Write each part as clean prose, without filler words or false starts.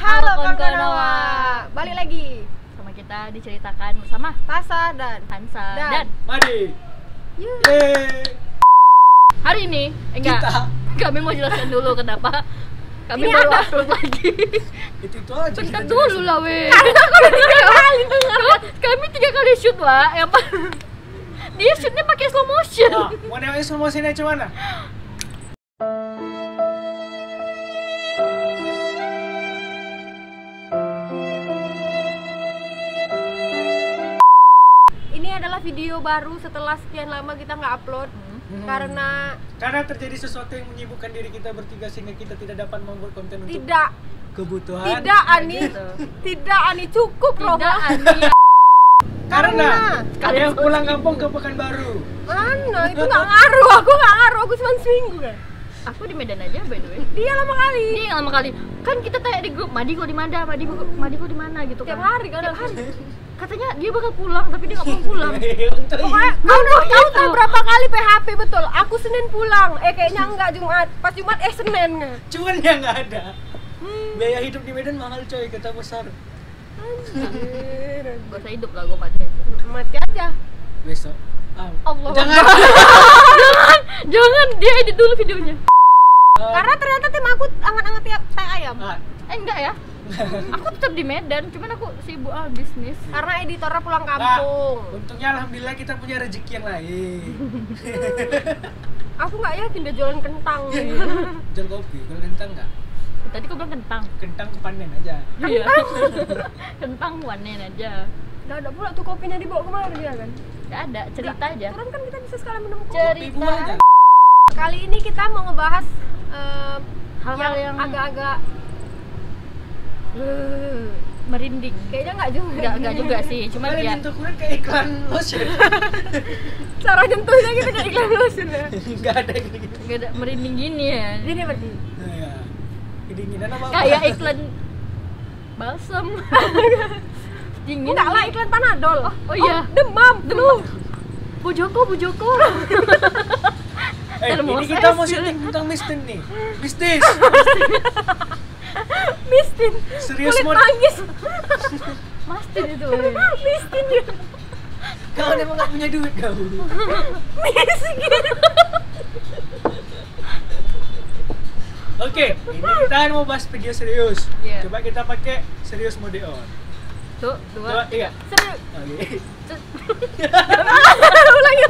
Halo kawan-kawan, balik lagi sama kita diceritakan bersama Tasa dan Hansa Dan Madi. Yuh. hari ini enggak kami mau jelaskan dulu kenapa kami Ini baru ada. upload lagi. Itu aja. Bentar kita dulu jelasin. lah weh. Kami 3 kali shoot Wak. Yang dia shootnya pakai slow motion. Nah, mau nengok slow motionnya cuman Ini adalah video baru setelah sekian lama kita nggak upload karena Karena terjadi sesuatu yang menyibukkan diri kita bertiga sehingga kita tidak dapat membuat konten untuk tidak kebutuhan. Ani Gitu. tidak Ani cukup Tidak Roba. Ani. Karena Karena- yang pulang kampung ke Pekanbaru. Mana itu nggak ngaruh, aku cuma seminggu kan. Aku di Medan aja by the way. Dia lama kali Ini yang lama kali. Kan kita tanya di grup, Madi kok di mana? Madi kok di mana gitu tiap kan. hari kan. Tiap hari. Katanya dia bakal pulang tapi dia nggak mau pulang. Pokoknya kau tahu berapa kali PHP betul. Aku Senin pulang. Kayaknya enggak Jumat. Pas Jumat Senin nggak. Cuman yang nggak ada. Biaya hidup di Medan mahal coy, kata besar. Gak usah hidup lah gue mati. Mati aja. Besok. Allah. Jangan. Jangan dia edit dulu videonya. Karena ternyata tim aku anget-anget tiap teh ayam. Enggak ya. Aku tetap di Medan, cuman aku sibuk bisnis. Karena editornya pulang kampung. Untungnya alhamdulillah kita punya rezeki yang lain. Aku nggak yakin dia jualan kentang. Jual kopi, kalau kentang nggak? Tadi kau bilang kentang. Kentang panen aja. Iya. Kentang wanen aja. Nggak ada pula tuh kopinya dibawa kemana dia kan? Gak ada, cerita aja. Turun kan kita bisa sekalian minum kopi. Kopi buah aja. Kali ini kita mau ngebahas Hal-hal yang agak-agak merinding. kayaknya nggak juga. Enggak juga sih, cuman Kalian ya nyentuh kurang kayak iklan lotion. Cara nyentuhnya gitu kayak iklan lotion ya. Nggak ada gitu. enggak ada merinding gini ya. Ini berarti Ya. Kedinginan apa? Kayak iklan balsam. Dingin. enggak lah iklan Panadol. Oh iya. Demam, flu. Bu Joko. Ini kita mau syuting tentang mistin nih. Mistis. Mistin. Serius Kulit mau? nangis. Mastin itu. Mistin dia. Kau emang nggak punya duit kau. Miskin. Oke, ini kita mau bahas video serius. Iya. Coba kita pakai serius mode on. Tuh, Coba 2. tiga. Serius. Oke. Ulangi.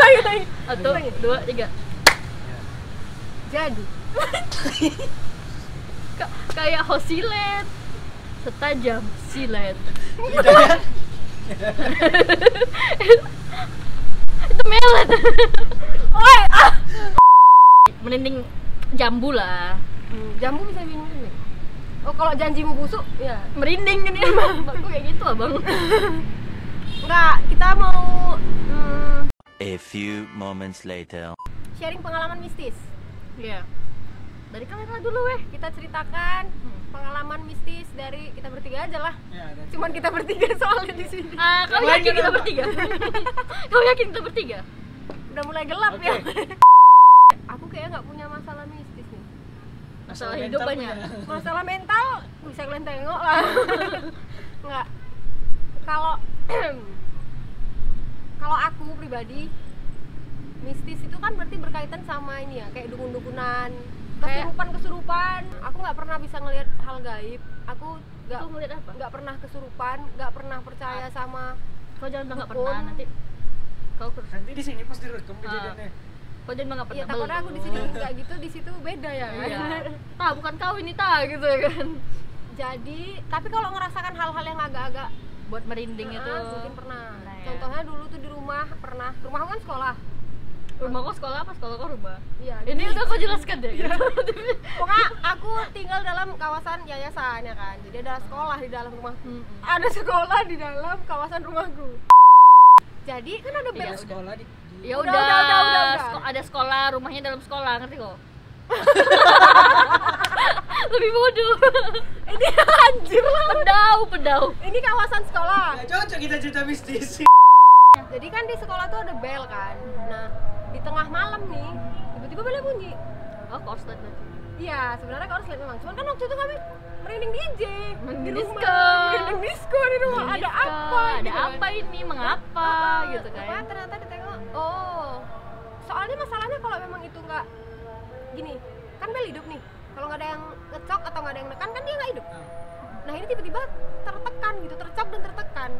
1, 2, 3. Jadi, Kayak hosilet. Setajam silet. Lidahnya. Itu melet. oi, Merinding jambu lah. jambu bisa minum nih. Oh, kalau janjimu busuk, ya. Merinding kan ya. Mbakku kayak gitu abang. Enggak, kita mau A few moments later. sharing pengalaman mistis. Iya. Dari kalian lah dulu weh. Kita ceritakan pengalaman mistis dari kita bertiga aja lah. Ya, ada. Cuman kita bertiga soalnya di sini. Kau Yang lain yakin kita kenapa? bertiga? Kau yakin kita bertiga? Udah mulai gelap Oke. ya. Aku kayaknya nggak punya masalah mistis nih. Masalah mental hidup banyak. punya. Masalah mental bisa kalian tengok lah. Nggak. Kalau kalau aku pribadi mistis itu kan berarti berkaitan sama ini ya, kayak dukun-dukunan, kesurupan. Aku nggak pernah bisa ngelihat hal gaib. Aku Kau ngeliat apa? nggak pernah kesurupan, nggak pernah percaya sama Kau jangan bilang nggak dukun. pernah nanti. Kau Nanti di sini pas direkam kejadiannya. Kau jangan bilang nggak Iya, pernah. takutnya aku di sini nggak gitu, di situ beda ya. Iya. Tah bukan kau ini tah gitu ya kan. Jadi, tapi kalau ngerasakan hal-hal yang agak-agak Buat merinding itu. mungkin pernah. Nah, ya. Contohnya dulu tuh di rumah pernah. Rumahku kan sekolah. Rumah kau sekolah apa? Sekolah kau rumah? Iya. Ini udah kau jelaskan deh. Gitu. Pokoknya aku tinggal dalam kawasan yayasan ya kan. Jadi ada sekolah di dalam rumah. Ada sekolah di dalam kawasan rumahku. Jadi kan ada bel. Iya, Sekolah di Ya Udah, udah. udah. Ada sekolah, rumahnya dalam sekolah, ngerti kok? Lebih bodoh. Ini anjir lah. Pedau. Ini kawasan sekolah. Nggak cocok kita cerita mistis. Jadi kan di sekolah tuh ada bel kan. Nah, di tengah malam nih, tiba-tiba belnya bunyi. Oh, korslet berarti. Iya, sebenarnya korslet memang. Cuman kan waktu itu kami merinding DJ Merinding di disco. rumah, merinding disco di rumah. Ada Disco, apa? ada gitu kan. apa ini, mengapa gitu Apa, kan. ternyata ditengok, oh soalnya masalahnya kalau memang itu nggak gini kan bel hidup nih, kalau nggak ada yang ngecok atau nggak ada yang nekan kan dia nggak hidup. Nah ini tiba-tiba tertekan gitu, tercok dan tertekan.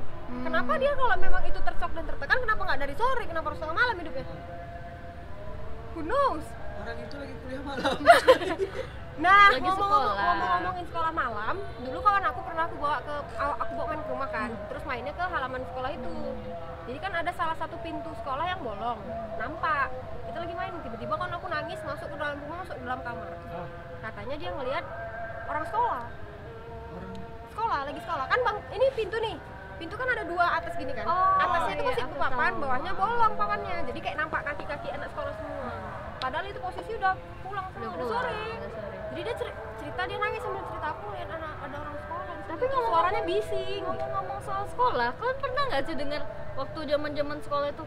Kenapa dia kalau memang itu tercok dan tertekan, kenapa nggak dari sore, kenapa harus tengah malam hidupnya? Who knows? Orang itu lagi kuliah malam. Nah, Lagi sekolah. ngomongin sekolah malam, dulu kawan aku pernah aku bawa main ke rumah kan, terus mainnya ke halaman sekolah itu. Jadi kan ada salah satu pintu sekolah yang bolong, nampak. Kita lagi main, tiba-tiba kan aku nangis masuk ke dalam rumah, masuk ke dalam kamar. Oh, Katanya dia ngelihat orang sekolah. orang Lagi sekolah. Kan bang, ini pintu nih. Pintu kan ada dua atas gini kan. Oh, Atasnya itu iya, masih aku papan, tahu. bawahnya bolong papannya. Jadi kayak nampak kaki-kaki anak sekolah semua. Padahal itu posisi udah pulang Udah semua, udah pulang, sore. udah sore. Jadi dia cerita, dia nangis sambil cerita, aku lihat ada orang sekolah di situ. Tapi ngomong- suaranya bising. Ngomong-ngomong soal sekolah, kalian pernah nggak sih dengar waktu zaman sekolah itu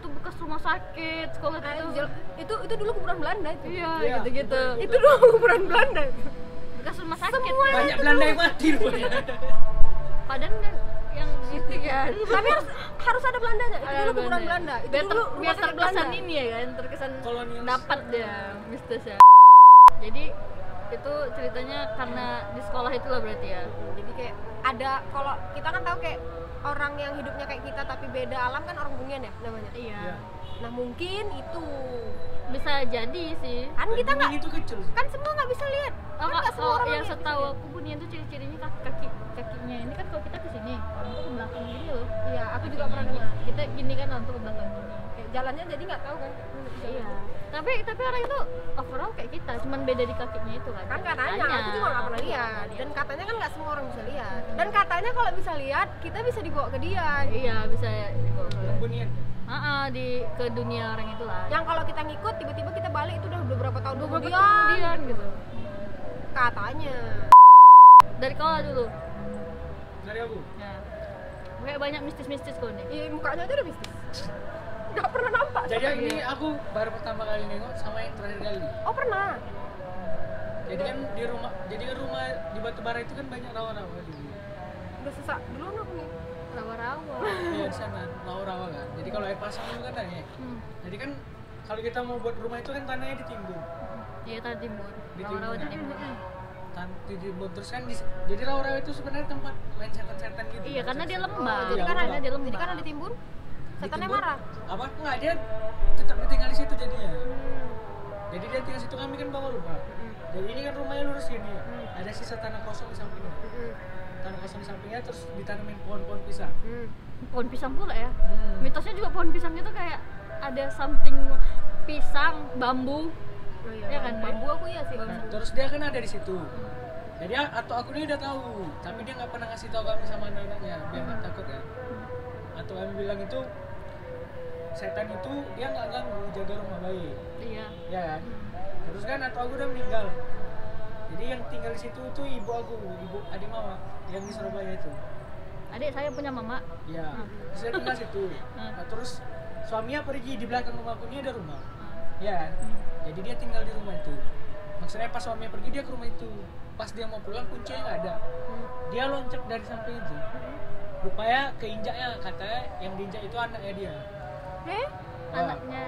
bekas rumah sakit sekolah itu? Itu dulu kuburan Belanda itu. Iya, Iya, gitu-gitu. Itu dulu kuburan Belanda itu. Bekas rumah sakit. Semua banyak Belanda yang mati rupanya. Padahal kan yang itu kan. Tapi harus ada Belandanya. Itu Ada dulu kuburan Belanda. Belanda. Itu biar, dulu biar rumah sakit terkesan Belanda. ini ya kan, terkesan Kolonial. dapat dia mistisnya. Jadi itu ceritanya karena di sekolah itulah berarti ya. Jadi kayak ada, kalau kita kan tahu kayak orang yang hidupnya kayak kita tapi beda alam kan orang bunian ya namanya. Iya. Iya. Nah mungkin itu Bisa jadi sih. kan kita nggak, itu kecil. kan semua nggak bisa lihat. Kan nggak semua orang yang bisa setahu lihat. aku bunian tuh ciri-cirinya kakinya ini kan kalau kita kesini, orang tuh ke belakang gini loh. Iya, aku juga pernah dengar. Kita gini kan, orang tuh ke belakang gini. Kayak jalannya jadi nggak tahu kan. Iya. Tapi orang itu overall kayak kita, cuman beda di kakinya itu kan. Kan katanya, aku juga nggak pernah lihat. Dan katanya kan nggak semua orang bisa lihat. Dan katanya kalau bisa lihat, kita bisa dibawa ke dia. Iya, bisa Pembunian. ke dunia orang itulah. Yang kalau kita ngikut, tiba-tiba kita balik itu udah beberapa tahun beberapa kemudian. tahun kemudian gitu. Katanya. Dari sekolah dulu. Dari aku. Ya. Kayak banyak mistis-mistis kok nih. Iya, mukanya aja udah mistis. Nggak pernah nampak. Jadi sama ini dia. aku baru pertama kali nengok sama yang terakhir kali. Oh pernah. Jadi kan di rumah di Batubara itu kan banyak rawa-rawa dulu. Udah sesak dulu aku nih. Rawa-rawa. Iya di sana rawa-rawa kan. Jadi kalau air pasang dulu kan naik. Jadi kan kalau kita mau buat rumah itu kan tanahnya ditimbun. Iya, tadi timur. Di Rawa-rawa di timur. timur. Ditimbun terus kan jadi rawa-rawa itu sebenarnya tempat main setan-setan gitu. Iya, karena dia lembah. Oh, jadi Iya, karena lembah. dia lembah. Jadi karena ditimbun, setannya Ditimbun. marah. Apa? Enggak, dia tetap tinggal di situ jadinya. Jadi dia tinggal situ, kami kan bangun rumah. Jadi ini kan rumahnya lurus gini. Ada sisa tanah kosong di sampingnya. Tanah kosong di sampingnya terus ditanamin pohon-pohon pisang. Pohon pisang pula ya. Mitosnya juga pohon pisang itu kayak ada something pisang, bambu. Oh, Iya kan, bambu aku iya sih. Nah, terus dia kan ada di situ. Jadi atau aku ini udah tahu, tapi dia nggak pernah ngasih tahu kami sama anak-anaknya biar nggak takut kan. Atau kami bilang itu setan itu dia nggak ganggu, jaga rumah baik, Iya. ya kan? Terus kan atau aku udah meninggal. Jadi yang tinggal di situ itu ibu aku, ibu adik mama yang di Surabaya itu. Adik saya punya mama. Ya, terus dia tinggal situ. Nah, terus suaminya pergi di belakang rumahku ini ada rumah. Ya, kan? Jadi dia tinggal di rumah itu. Maksudnya pas suaminya pergi dia ke rumah itu. Pas dia mau pulang kuncinya nggak ada. Dia loncat dari samping itu. Rupanya keinjaknya, katanya yang diinjak itu anaknya dia. Wah. Anaknya.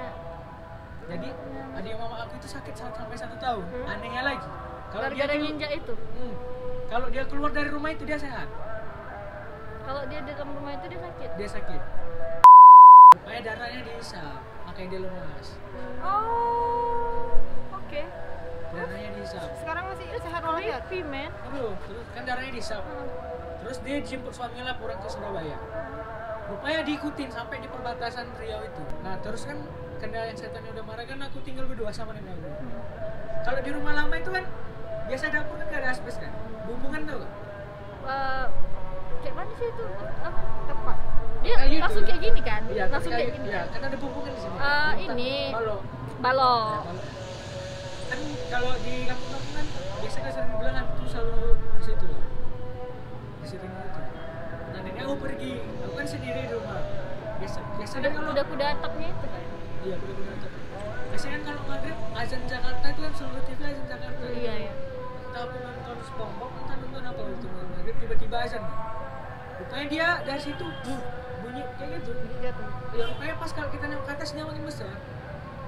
Jadi adik mama aku itu sakit sampai 1 tahun. Anehnya lagi, kalau dia Gara-gara dulu- nginjak itu. kalau dia keluar dari rumah itu dia sehat. Kalau dia di dalam rumah itu dia sakit. Dia sakit. Rupanya darahnya dihisap, makanya dia lemas. Oh, oke. Darahnya dihisap. Sekarang masih sehat walafiat. Creepy, man. Aduh, terus kan darahnya dihisap. Terus dia jemput suaminya lah pulang ke Surabaya. Rupanya diikutin sampai di perbatasan Riau itu. Nah terus kan karena yang setannya udah marah kan aku tinggal berdua sama nenek aku. Kalau di rumah lama itu kan biasa dapur kan gak ada asbes kan, bumbungan tau gak? Kayak mana sih itu? Apa? Tepat. Dia Kayak gitu. langsung kayak gini kan? Iya, Langsung kayak gini. Iya, kan ada bumbungan di sini. Ini. Balok. Balok. Kan kalau di kampung-kampung kan biasa kan sering bilang hantu selalu di situ. Di situ itu. Nah nenek aku pergi, aku kan sendiri di rumah. Biasanya kan kalau Udah kuda atapnya itu kan? iya benar-benar. Biasanya kan kalau maghrib azan Jakarta itu kan seluruh TV azan Jakarta. Iya, iya. entah aku nonton SpongeBob entah nonton apa itu maghrib tiba-tiba azan. Rupanya dia dari situ bunyi kayak gitu. Jatuh. Ya rupanya pas kalau kita nengok ke atas dia makin besar.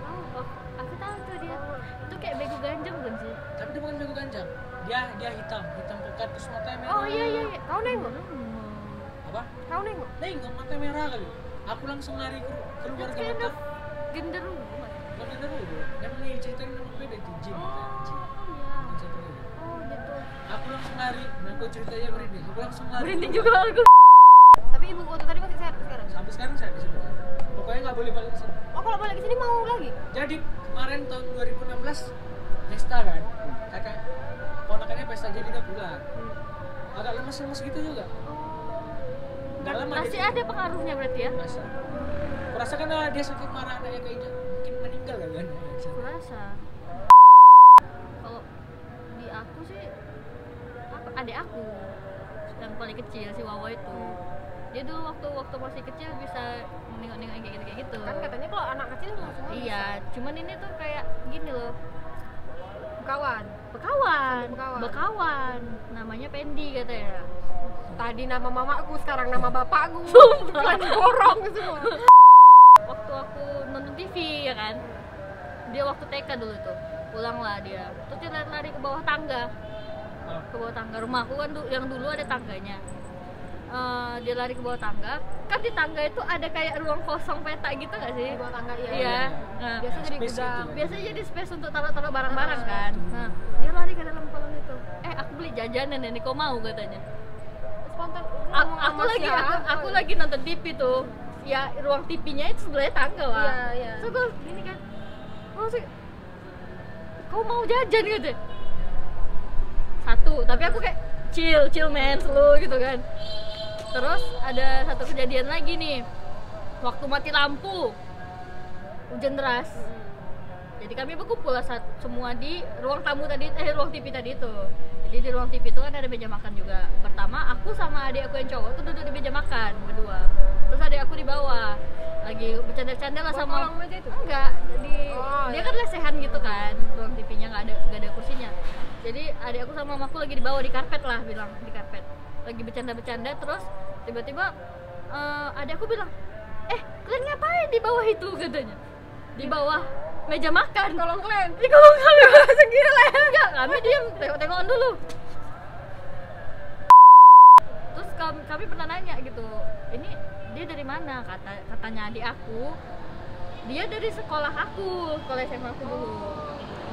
Oh, aku tahu tuh dia. Itu kayak bego ganjeng kan sih? Tapi dia bukan bego ganjang. Dia hitam pekat terus matanya merah. Oh iya. Kau nengok? Apa? Kau nengok? Nengok mata merah kali. Aku langsung lari keluar ke Kind mata. of genderuwo. Bukan dulu. Yang nih ceritain nama beda itu Jin. Jin. Iya. Satu lagi. Oh gitu. Aku langsung lari. Nah, aku ceritanya merinding. Aku langsung lari. Berhenti keluar. juga aku. Tapi ibu waktu tadi masih sehat sekarang. Sampai sekarang saya di sini. Pokoknya nggak boleh balik ke sini. Oh kalau balik ke sini mau lagi? Jadi kemarin tahun 2016 pesta kan. Kakak ponakannya pesta jadi udah pulang. Agak lemes-lemes gitu juga. Nggak lama Masih dia ada pengaruhnya berarti ya? Rasa. Kurasa kan dia sakit marah anaknya kayaknya mungkin meninggal kali kan. Kurasa. Kalau di aku sih adik aku yang paling kecil si Wawa itu. Dia dulu waktu masih kecil bisa nengok-nengok kayak gitu. Kan katanya kalau anak kecil nggak semua Iya, cuman ini tuh kayak gini loh. kawan. Bekawan. Namanya Pendi katanya. Tadi nama mamaku, sekarang nama bapakku. Kalian borong semua. Waktu aku nonton TV ya kan, dia waktu TK dulu tuh pulang lah dia, terus dia lari ke bawah tangga, rumahku kan yang dulu ada tangganya. Dia lari ke bawah tangga, kan di tangga itu ada kayak ruang kosong peta gitu gak sih? Di bawah tangga iya. Iya. Nah, Biasa jadi Space gudang. itu. biasanya jadi space untuk taruh barang-barang kan. Nah, dia lari ke dalam kolam itu. Aku beli jajanan nih, kau mau katanya. Spontan. Aku lagi nonton TV tuh. Ya ruang TV-nya itu sebelahnya tangga lah. Iya. So gue gini kan. Oh sih. Kau mau jajan gitu. Satu, tapi aku kayak chill man slow gitu kan. Terus ada satu kejadian lagi nih. Waktu mati lampu. Hujan deras. Jadi kami berkumpul lah semua di ruang tamu tadi, ruang TV tadi itu. Jadi di ruang TV itu kan ada meja makan juga. Pertama aku sama adik aku yang cowok tuh duduk di meja makan berdua. Terus adik aku di bawah lagi bercanda-canda lah sama. Kolong meja itu? Enggak, jadi Oh, dia iya. kan lesehan gitu kan. Ruang TV-nya nggak ada kursinya. Jadi adik aku sama mamaku lagi di bawah di karpet lah, bilang di karpet. Lagi bercanda-bercanda terus tiba-tiba adik aku bilang, kalian ngapain di bawah itu katanya? Di bawah meja makan. Kolong kalian. Di kolong kalian segini lah. Enggak, kami diam tengok-tengokan dulu. Terus kami pernah nanya gitu, ini dia dari mana? Katanya adik aku, dia dari sekolah SMA aku dulu.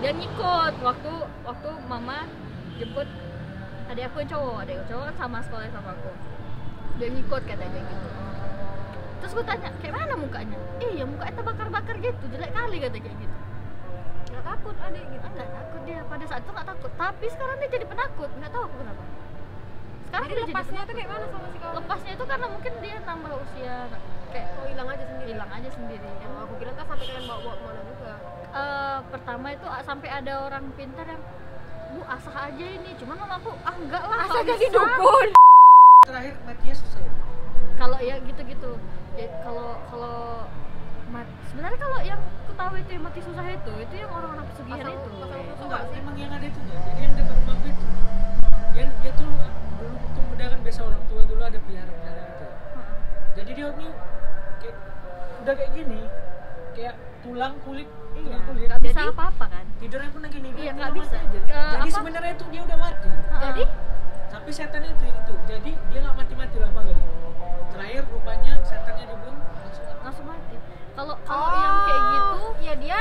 Dia ngikut waktu mama jemput adik aku yang cowok kan sama sekolah sama aku. Dia ngikut katanya gitu. Terus gue tanya, kayak mana mukanya? Ya mukanya terbakar-bakar gitu, jelek kali katanya kayak gitu. Nggak takut adik gitu. Nggak takut dia, pada saat itu nggak takut. Tapi sekarang dia jadi penakut, nggak tahu aku kenapa. Sekarang Jadi dia jadi lepasnya penakut. tuh kayak mana sama si kawan? Lepasnya itu karena mungkin dia nambah usia, kayak Hilang aja sendiri. hilang aja sendiri. Oh, aku kira kan sampai kalian bawa kemana juga. Pertama itu sampai ada orang pintar yang, Bu asah aja ini, cuman mamaku enggak lah. Asal nggak jadi bisa." dukun. Terakhir matinya susah. Kalau ya gitu-gitu. Jadi kalau sebenarnya kalau yang ku tahu itu yang mati susah itu yang orang-orang pesugihan Pasang- itu. pasang foto. Enggak, emang yang ada itu enggak. Jadi yang dekat rumahku itu. Dia tuh dulu waktu muda kan biasa orang tua dulu ada pelihara gitu. Jadi dia nih kayak udah kayak gini, kayak tulang kulit, tulang kulit. Nggak bisa Jadi- apa-apa kan? Tidurnya pun kayak gini. Iya, dia nggak mati bisa. aja. Jadi Apa? sebenarnya itu dia udah mati. Jadi Tapi setan itu. Jadi dia nggak mati lama kali. Terakhir rupanya setannya dibunuh langsung mati. Langsung mati. Kalau yang kayak gitu, ya dia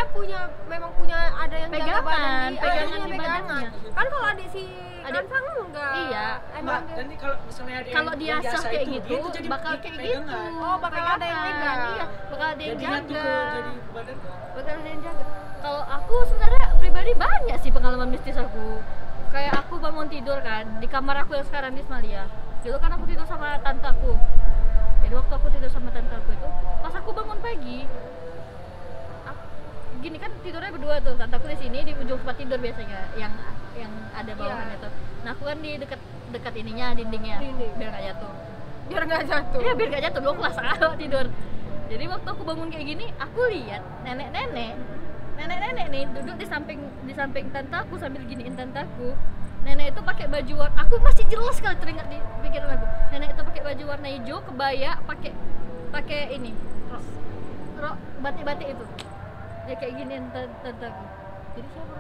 memang punya ada yang jaga Pegangan, badan dia, pegangan punya di badannya. Kan kalau adik si Adik- Ransang enggak. Iya. Emang Mbak, nanti kalau misalnya ada kalau yang dia biasa sah kayak itu, gitu, dia tuh jadi bakal kayak gitu. pegangan. Oh, bakal ada yang pegang. Iya, bakal ada yang Jadi nyatu jaga. jadi ke badan. Bakal ada yang jaga. Kalau aku sebenarnya pribadi banyak sih pengalaman mistis aku. Kayak aku bangun tidur kan di kamar aku yang sekarang di Ismailia. Dulu kan aku tidur sama tante aku. Jadi waktu aku tidur sama tante aku itu, pas aku bangun pagi, gini kan tidurnya berdua tuh, tante aku di sini di ujung tempat tidur biasanya, yang ada bawahannya Iya. tuh. Nah aku kan di dekat ininya, dindingnya, Dinding. biar nggak jatuh. biar nggak jatuh. Iya biar nggak jatuh, dulu aku kelas kalau tidur. Jadi waktu aku bangun kayak gini, aku lihat nenek-nenek nih duduk di samping tante aku sambil giniin tante aku. nenek itu pakai baju warna, aku masih jelas sekali teringat di pikiran aku. Nenek itu pakai baju warna hijau, kebaya, pakai ini rok batik-batik itu. Dia kayak gini tante aku. Jadi siapa?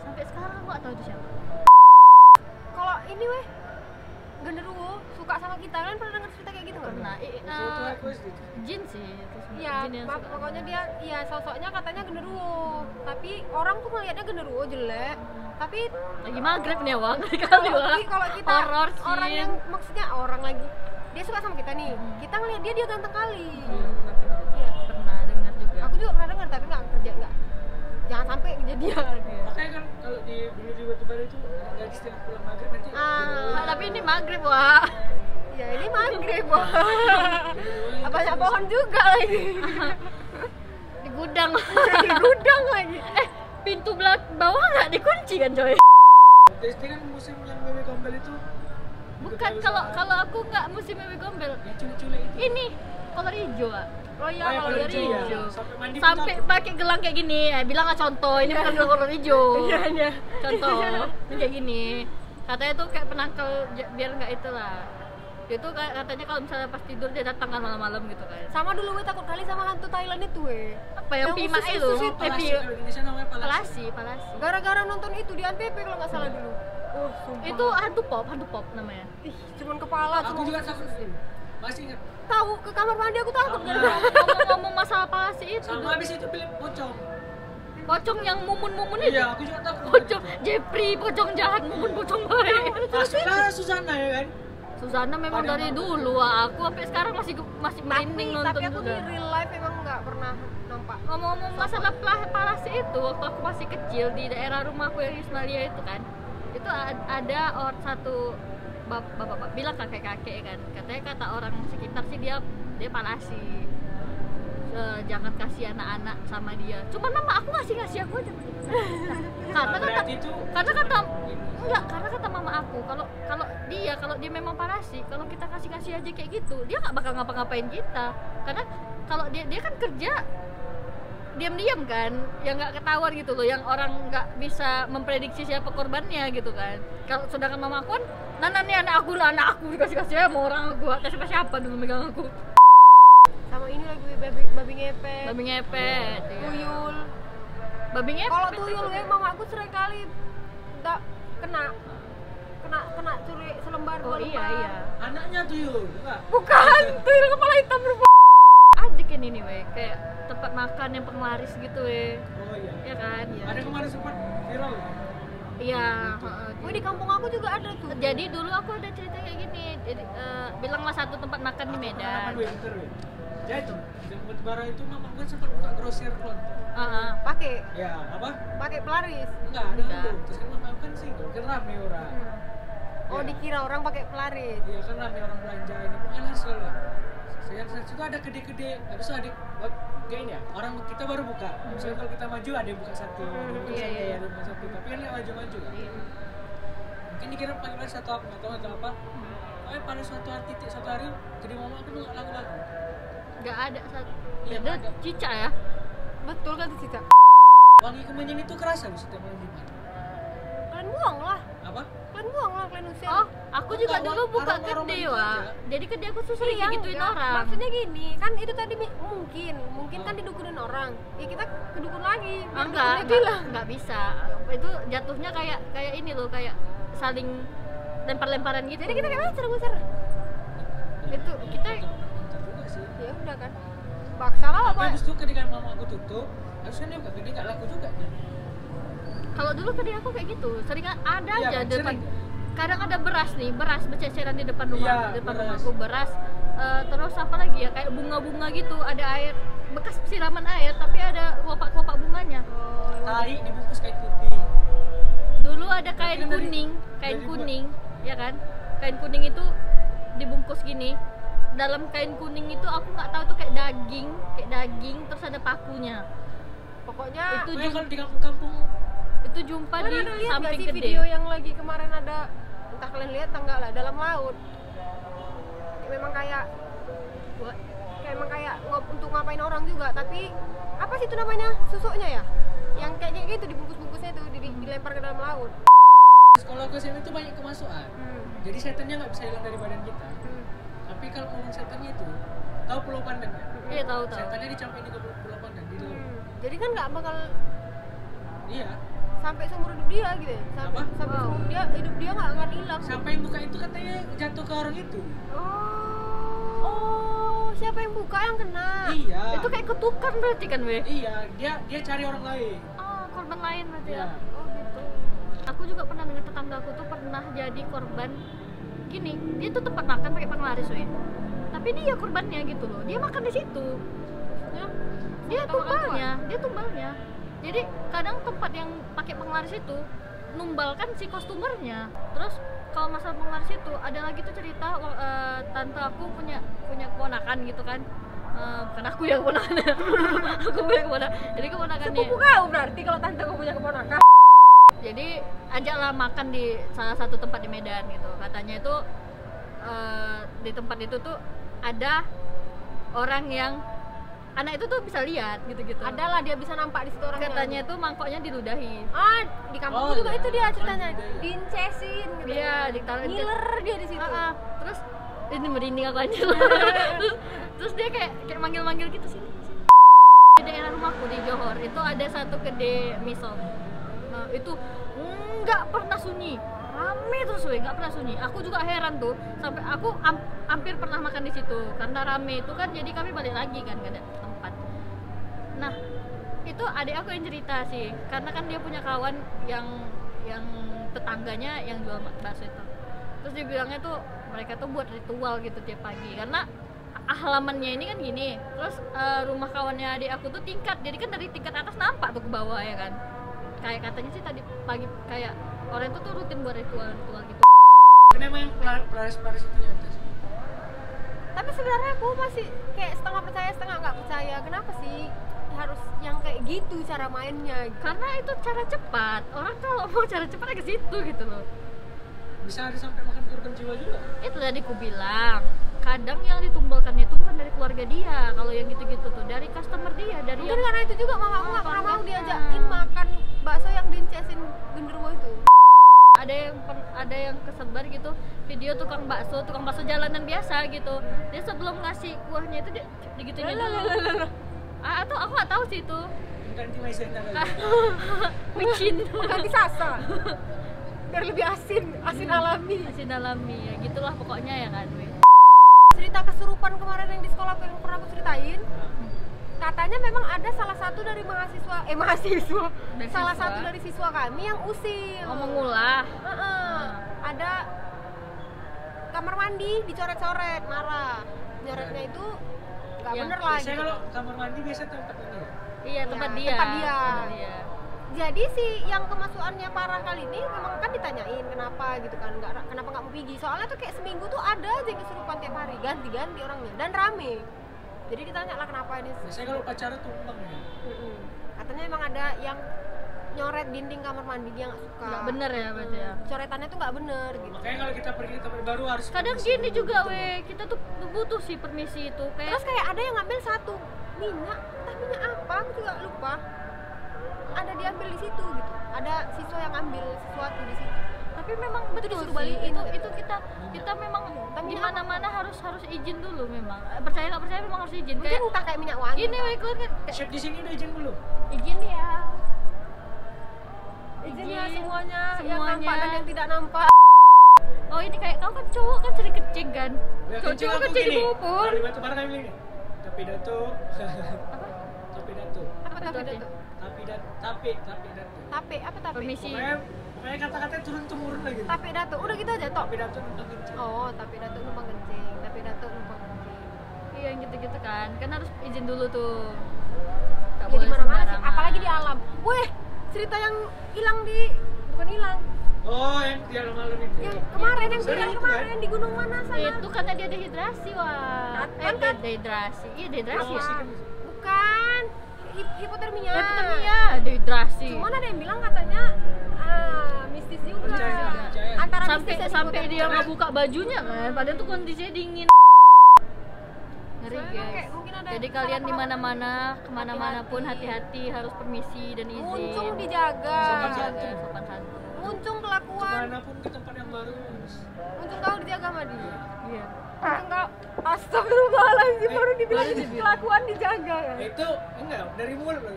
Sampai sekarang aku gak tahu itu siapa. Kalau ini weh genderuwo suka sama kita, kalian pernah dengar cerita kayak gitu nggak? Pernah. Itu aku SD. Jin sih itu sebenarnya. Iya, Jin yang suka. pokoknya dia, iya sosoknya katanya genderuwo, tapi orang tuh ngelihatnya genderuwo jelek, tapi Lagi maghrib nih Wang kali Wang. tapi kalau kita Horror orang scene. yang maksudnya orang lagi dia suka sama kita nih, kita ngelihat dia ganteng kali. Hmm. Iya. Pernah dengar juga. Aku juga pernah dengar tapi nggak kerja nggak. Jangan sampai kejadian. Makanya kan kalau dulu di Batubara itu gadis setiap pulang maghrib nanti Ah, tapi ini maghrib Wak. Ya ini maghrib, wah. Banyak pohon juga lagi. Di gudang. Di gudang lagi. Pintu bawah nggak dikunci kan coy? SD kan musim yang wewe gombel itu Bukan, kalau aku nggak musim wewe gombel. yang culik-culik itu. Ini kolor hijau, Wak. Oh iya, Oh, ya, kalau kolor dari hijau ya. hijau. Sampai mandi pun Sampai takut. pakai gelang kayak gini, bilang nggak contoh, ini bukan gelang kolor hijau. Iya. Contoh, ini kayak gini. Katanya tuh kayak penangkal biar nggak itulah. Dia tuh katanya kalau misalnya pas tidur dia datang kan malam-malam gitu kan. sama dulu gue takut kali sama hantu Thailand itu weh. Apa yang Pima usus- itu? usus itu. Palasi, Pima. kalau di Indonesia namanya palasi. Palasi. Gara-gara nonton itu di Antv kalau nggak salah dulu. Oh, sumpah. Itu hantu pop namanya. ih, cuman kepala. Aku cuma juga usus. takut. Masih ingat. Tahu ke kamar mandi aku takut Sama. gara-gara. Ngomong-ngomong masalah palasi itu, Sama habis itu film pocong. pocong yang mumun-mumun itu. Iya, aku juga takut. Pocong Jepri, pocong jahat, mumun pocong baik. Masuklah Susana ya kan. Susana memang Pada dari mau. dulu, Wak. Aku sampai sekarang masih merinding nonton tapi aku juga. di real life emang nggak pernah nampak. Ngomong-ngomong masalah palasi itu, waktu aku masih kecil di daerah rumahku yang Ismailia itu kan, itu ada satu bapak bilang kakek-kakek kan, katanya kata orang sekitar sih dia palasi. Jangan kasih anak-anak sama dia. Cuman mama aku ngasih aku aja. karena Berarti itu karena kata mama aku kalau dia memang palasi, kalau kita kasih aja kayak gitu, dia nggak bakal ngapa-ngapain kita. Karena kalau dia kan kerja diam-diam kan, yang nggak ketahuan gitu loh, yang orang nggak bisa memprediksi siapa korbannya gitu kan. Kalau sedangkan mama aku kan, nah nih anak aku dikasih ya mau orang aku, siapa dulu megang aku. Sama ini lagi babi ngepet. Babi ngepet, iya. Tuyul. Babi ngepet. Kalau tuyul ya mama aku sering kali kena curi selembar Oh dua lembar. iya. anaknya tuyul, enggak? Bukan, tuyul kepala hitam berupa. Adik ini nih weh, kayak tempat makan yang penglaris gitu weh. Oh iya. Ya kan? Ada kemarin sempat viral. Iya, heeh. Wih, di kampung aku juga ada tuh. Jadi dulu aku ada cerita kayak gini. Jadi bilanglah satu tempat makan di Medan. Ya itu, di Batubara itu mama gue sempat buka grosir kelontong. Heeh. Pakai Ya, apa? pelaris. Enggak, ada Enggak. dulu. Terus kan mama kan single, kan rame orang. Oh, Ya. dikira orang pakai pelaris. Iya kan rame orang belanja ini pokoknya hasil lah. Saya juga ada kede-kede, habis itu adik kayak ini ya, orang kita baru buka. Misalnya kalau kita maju ada yang buka satu, ada yang buka Iya, satu, iya. ada yang buka satu, tapi kan nggak maju-maju kan. Iya. Mungkin dikira pakai satu apa atau apa. Tapi pada suatu hari jadi mama aku nggak laku-laku. Nggak ada satu. Iya, Ada ada. cicak ya. Betul kan tuh Cica? Wangi kemenyan itu kerasa loh setiap malam Jumat. Kalian buang lah. Apa? Kalian usir. Oh, aku juga Enggak, dulu buka aroma-aroma gede, itu Wak. aja. Jadi gede aku tuh sering Iya, digituin enggak. orang. Maksudnya gini, kan itu tadi mungkin kan didukunin orang. Ya kita kedukun lagi. biar Enggak dukunnya bilang. enggak bisa. Itu jatuhnya kayak ini loh, kayak saling lempar-lemparan gitu. Jadi kita kayak ngusir. Itu kita Pintar juga sih. Ya udah kan. Paksa lah Tapi apa? habis itu ketika mama aku tutup, harusnya dia buka gede nggak laku juga. kalau dulu kedai aku kayak gitu, sering ada Iya, aja kan, depan. sering. Kadang ada beras berceceran di depan rumah, Iya, depan beras. rumahku beras. Terus apa lagi ya, kayak bunga-bunga gitu, ada air bekas siraman air tapi ada kelopak-kelopak bunganya. Tahi dibungkus kain putih. Dulu ada kain Tapi kan dari- kuning, kain dari kuning, ya kan? Kain kuning itu dibungkus gini. Dalam kain kuning itu aku nggak tahu tuh kayak daging, terus ada pakunya. Pokoknya Itu Pokoknya kalau di kampung-kampung Itu jumpa di kalian ada lihat nggak samping sih gede. video yang lagi kemarin ada, entah kalian lihat atau enggak lah, dalam laut. Memang kayak untuk ngapain orang juga, tapi apa sih itu namanya, susuknya ya, yang kayak gitu dibungkus-bungkusnya itu dilempar ke dalam laut. Sekolah aku SMA itu banyak kemasukan. Jadi setannya nggak bisa hilang dari badan kita. Tapi kalau ngomong setannya itu, tahu Pulau Pandan ya? Iya tahu. Setannya dicampain di Pulau Pandan di dalam. Jadi kan nggak bakal Iya. sampai seumur hidup dia gitu ya. Apa? Sampai seumur hidup dia nggak akan hilang. Siapa yang buka itu katanya jatuh ke orang itu. Oh, siapa yang buka yang kena? Iya. Itu kayak kutukan berarti kan, Weh? Iya, dia cari orang lain. Oh, korban lain berarti Iya. ya. Oh, gitu. Aku juga pernah dengar tetanggaku tuh pernah jadi korban. Gini, dia tuh tempat makan pakai penglaris, Weh. Tapi dia korbannya gitu loh. Dia makan di situ. Ya, Dia sama makan tumbalnya. Jadi kadang tempat yang pakai penglaris itu numbalkan si kostumernya. Terus kalau masalah penglaris itu ada lagi tuh cerita tante aku punya keponakan gitu kan. Bukan aku yang keponakannya. Aku punya keponakan. Jadi keponakannya. Sepupu kau berarti kalau tante kau punya keponakan. Jadi ajaklah makan di salah satu tempat di Medan gitu. Katanya itu di tempat itu tuh ada orang yang anak itu tuh bisa lihat gitu-gitu. Adalah dia bisa nampak di situ orangnya. Katanya tuh mangkoknya diludahi. Di kampungku juga itu dia ceritanya. Diincesin gitu. Iya, ditaruh Ngiler dia di situ. Terus ini merinding aku aja. terus dia kayak manggil-manggil gitu sini. Di daerah rumahku di Johor itu ada satu kedai miso. Nah, itu nggak pernah sunyi. Rame terus, Weh, nggak pernah sunyi. Aku juga heran tuh, sampai aku hampir pernah makan di situ karena rame itu kan, jadi kami balik lagi kan, nggak ada tempat. Nah, itu adik aku yang cerita sih, karena kan dia punya kawan yang tetangganya yang jual bakso itu. Terus dia bilangnya tuh mereka tuh buat ritual gitu tiap pagi, karena halamannya ini kan gini. Terus rumah kawannya adik aku tuh tingkat, jadi kan dari tingkat atas nampak tuh ke bawah ya kan. Kayak katanya sih tadi pagi kayak orang itu tuh rutin buat ritual gitu. Karena emang yang pelaris itu di atas. Tapi sebenarnya aku masih kayak setengah percaya setengah nggak percaya. Kenapa sih harus yang kayak gitu cara mainnya? Karena itu cara cepat. Orang kalau mau cara cepat ke situ gitu loh. Bisa ada sampai makan korban jiwa juga. Itu tadi ku bilang. Kadang yang ditumbalkan itu bukan dari keluarga dia. Kalau yang gitu-gitu tuh dari customer dia, dari Mungkin yang karena itu juga mama aku nggak pernah mau pelanggannya. diajakin makan bakso yang diincesin genderuwo itu. ada yang kesebar gitu video tukang bakso jalanan biasa gitu, dia sebelum ngasih kuahnya itu dia digituin dulu. Atau aku nggak tahu sih itu Ganti maizena kali. micin Ganti sasa biar lebih asin alami. asin alami ya gitulah pokoknya ya kan. Cerita kesurupan kemarin yang di sekolah yang pernah aku ceritain, katanya memang ada salah satu dari salah satu dari siswa kami yang usil. Mengulah. Ada kamar mandi dicoret-coret, marah. Nyoretnya itu nggak Yang bener lagi. Biasanya kalau kamar mandi biasa tempat ini ya. Iya, tempat Ya, dia. tempat dia. Tempat dia. Jadi si yang kemasukannya parah kali ini memang kan ditanyain kenapa gitu kan, kenapa nggak mau pergi. Soalnya tuh kayak seminggu tuh ada aja yang kesurupan tiap hari, ganti-ganti orangnya dan rame. Jadi ditanya lah kenapa ini. Biasanya kalau pacaran tumbang ya. Katanya emang ada yang nyoret dinding kamar mandi, dia nggak suka. Nggak bener ya berarti ya. Coretannya tuh nggak bener gitu. Makanya kalau kita pergi ke tempat baru harus Kadang permisi gini dulu juga gitu. weh, kita tuh butuh sih permisi itu kayak Terus kayak ada yang ngambil satu minyak, entah minyak apa, aku juga lupa. Ada diambil di situ gitu. Ada siswa yang ambil sesuatu di situ. tapi memang betul disuruh sih, balikin itu nggak? itu kita memang Tapi di minyak mana-mana harus izin dulu memang. Percaya nggak percaya memang harus izin. Mungkin Kayak entah kayak minyak wangi. gini weh keluar kan Chef di sini udah izin belum? izin ya. Izin ya semuanya, yang Semuanya. nampak dan yang tidak nampak. Oh ini kayak kau kan cowok kan sering kencing kan. Ya, Cowok kencing aku kencing di gini. bubur. Dari batu bara kami bilang gini. Tapi datuk. Tapi datuk. Apa Apa tapi tuh, datuk? Tapi datuk. Tapi apa tapi? Permisi. Pokoknya kata-katanya turun temurun lagi. Tapi datuk. Udah gitu aja tok. Tapi datuk numpang kencing. Oh, tapi datuk numpang kencing. Tapi datuk numpang kencing. Iya yang gitu-gitu kan harus izin dulu tuh. Gak Ya di boleh mana-mana sih, sembarangan. apalagi di alam. Weh, cerita yang hilang bukan hilang. Oh, yang di malam itu. Yang kemarin yang Sering viral itu, kemarin di gunung mana sana? Itu karena dia dehidrasi wah. Kan kan? Dehidrasi. Iya dehidrasi. Promosi Ya. kan. Bukan. Hipotermia. Hipotermia, dehidrasi. Cuman ada yang bilang katanya mistis juga. Percaya. Antara sampai mistis dan sampai dia hipotermia. nggak buka bajunya kan, padahal tuh kondisinya dingin. Ngeri Soalnya guys. kayak mungkin ada Jadi salah kalian di paham. mana-mana, kemana-mana pun Hati-hati. hati-hati, harus permisi dan izin. Untung dijaga. Sopan Jaga santun. sopan santun. Muncung kelakuan. Kemanapun ke tempat yang baru. Muncung kau dijaga sama dia. Iya. Muncung kau astagfirullahaladzim baru dibilang Baru dibilang. kelakuan dijaga kan. Itu enggak dari mulut loh.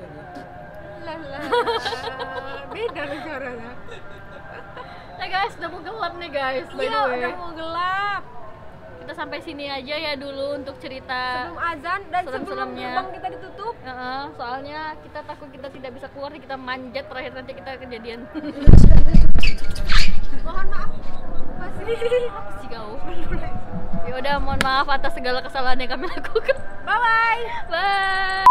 Lah beda negaranya. Nah guys, udah mau gelap nih guys, by Iya the way. udah mau gelap. Kita sampai sini aja ya dulu untuk cerita. Sebelum azan dan sebelum serem-seremnya. gerbang kita ditutup. Soalnya kita takut kita tidak bisa keluar, kita manjat terakhir nanti kita kejadian. Mohon maaf. Masih. Apa sih kau? Ya udah, mohon maaf atas segala kesalahan yang kami lakukan. Bye bye. Bye.